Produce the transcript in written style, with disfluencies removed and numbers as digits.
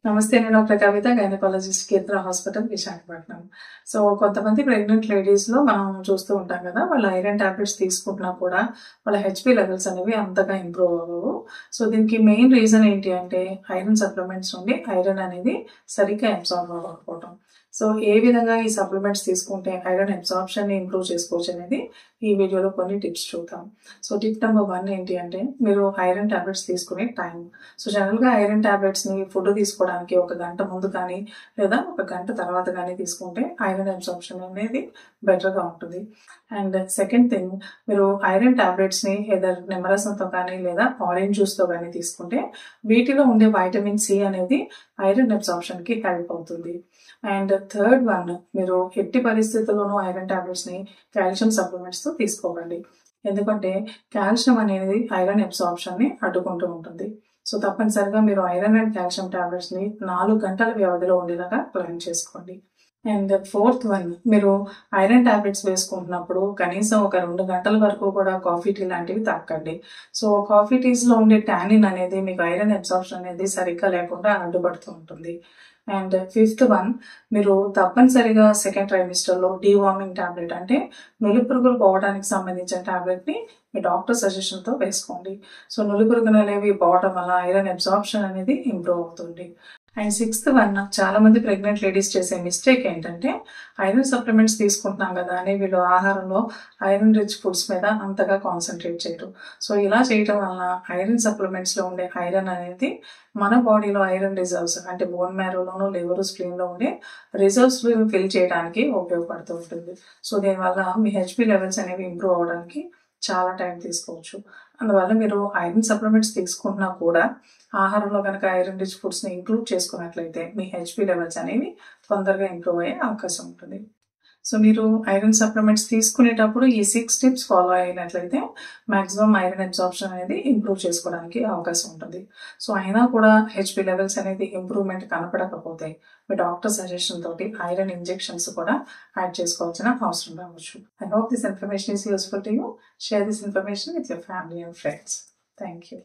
నమస్తే. నేను డాక్టర్ కవిత, గైనకాలజిస్ట్, కేంద్ర హాస్పిటల్, విశాఖపట్నం. సో, కొంతమంది ప్రెగ్నెంట్ లేడీస్‌లో మనం చూస్తూ ఉంటాం కదా! వాళ్ళు ఐరన్ టాబ్లెట్స్ తీసుకుంటున్నా కూడా వాళ్ళ హెచ్‌బీ లెవెల్స్ అనేవి అంతగా ఇంప్రూవ్ అవ్వవు. సో, దీనికి మెయిన్ రీజన్ ఏంటి అంటే ఐరన్ సప్లిమెంట్స్ నుండి ఐరన్ అనేది సరిగ్గా అబ్సార్బ్ అవ్వకపోవటం. సో, ఏ విధంగా ఈ సప్లిమెంట్స్ తీసుకుంటే ఐరన్ అబ్సార్ప్షన్‌ని ఇంప్రూవ్ చేసుకోవచ్చు అనేది ఈ వీడియోలో కొన్ని టిప్స్ చూద్దాం. సో, టిప్ నెంబర్ 1 ఏంటి అంటే మీరు ఐరన్ టాబ్లెట్స్ తీసుకునే టైం. సో, జనరల్‌గా ఐరన్ టాబ్లెట్స్‌ని ఫుడ్ తీసుకోవడానికి ఒక గంట ముందు కానీ లేదా ఒక గంట తర్వాత కానీ తీసుకుంటే ఐరన్ అబ్సార్ప్షన్ అనేది బెటర్‌గా ఉంటుంది. అండ్ సెకండ్ థింగ్, మీరు ఐరన్ టాబ్లెట్స్‌ని ఎదర్ నిమ్మరసంతో కానీ లేదా ఆరెంజ్ జ్యూస్‌తో కానీ తీసుకుంటే వీటిలో ఉండే వైటమిన్ సి అనేది ఐరన్ అబ్సార్ప్షన్‌కి హెల్ప్ అవుతుంది. అండ్ థర్డ్ వన్, మీరు ఎట్టి పరిస్థితుల్లోనూ ఐరన్ టాబ్లెట్స్‌ని కాల్షియం సప్లిమెంట్స్‌తో తీసుకోకండి. ఎందుకంటే కాల్షియం అనేది ఐరన్ అబ్సార్ప్షన్‌ని అడ్డుకుంటూ ఉంటుంది. సో, తప్పనిసరిగా మీరు ఐరన్ అండ్ కాల్షియం టాబ్లెట్స్‌ని 4 గంటల వ్యవధిలో ఉండేలాగా ప్లాన్ చేసుకోండి. అండ్ ఫోర్త్ వన్, మీరు ఐరన్ టాబ్లెట్స్ వేసుకుంటున్నప్పుడు కనీసం ఒక 2 గంటల వరకు కూడా కాఫీ, టీ లాంటివి తాగకండి. సో, కాఫీ, టీస్‌లో ఉండే టానిన్ అనేది మీకు ఐరన్ అబ్సార్ప్షన్ అనేది సరిగ్గా లేకుండా అడ్డుపడుతూ ఉంటుంది. అండ్ ఫిఫ్త్ వన్, మీరు తప్పనిసరిగా సెకండ్ ట్రైమిస్టర్‌లో డీవార్మింగ్ టాబ్లెట్ అంటే నులిపురుగులు పోవడానికి సంబంధించిన టాబ్లెట్‌ని మీ డాక్టర్ సజెషన్‌తో వేసుకోండి. సో, నులిపురుగులు అనేవి పోవటం వల్ల ఐరన్ అబ్సార్ప్షన్ అనేది ఇంప్రూవ్ అవుతుంది. అండ్ సిక్స్త్ వన్, చాలా మంది ప్రెగ్నెంట్ లేడీస్ చేసే మిస్టేక్ ఏంటంటే ఐరన్ సప్లిమెంట్స్ తీసుకుంటున్నాం కదా అని వీళ్ళు ఆహారంలో ఐరన్ రిచ్ ఫుడ్స్ మీద అంతగా కాన్సన్ట్రేట్ చేయరు. సో, ఇలా చేయటం వలన ఐరన్ సప్లిమెంట్స్‌లో ఉండే ఐరన్ అనేది మన బాడీలో ఐరన్ రిజర్వ్స్ అంటే బోన్ మ్యారోలోను, లివర్, స్ప్లీన్‌లో ఉండే రిజర్వ్స్ ఫిల్ చేయడానికి ఉపయోగపడుతూ ఉంటుంది. సో, దీనివల్ల మీ హెచ్‌బీ లెవెల్స్ అనేవి ఇంప్రూవ్ అవ్వడానికి చాలా టైం తీసుకోవచ్చు. అందువల్ల మీరు ఐరన్ సప్లిమెంట్స్ తీసుకుంటున్నా కూడా ఆహారంలో కనుక ఐరన్ రిచ్ ఫుడ్స్‌ని ఇంక్లూడ్ చేసుకున్నట్లయితే మీ హెచ్‌బీ లెవెల్స్ అనేవి తొందరగా ఇంప్రూవ్ అయ్యే అవకాశం ఉంటుంది. సో, మీరు ఐరన్ సప్లిమెంట్స్ తీసుకునేటప్పుడు ఈ 6 టిప్స్ ఫాలో అయినట్లయితే మాక్సిమం ఐరన్ అబ్సార్ప్షన్ అనేది ఇంప్రూవ్ చేసుకోవడానికి అవకాశం ఉంటుంది. సో, అయినా కూడా హెచ్‌బీ లెవెల్స్ అనేది ఇంప్రూవ్‌మెంట్ కనపడకపోతే మీ డాక్టర్ సజెషన్ తోటి ఐరన్ ఇంజెక్షన్స్ కూడా యాడ్ చేసుకోవాల్సిన అవసరం రావచ్చు. I hope this information is useful to you. Share this information with your family and friends. Thank you.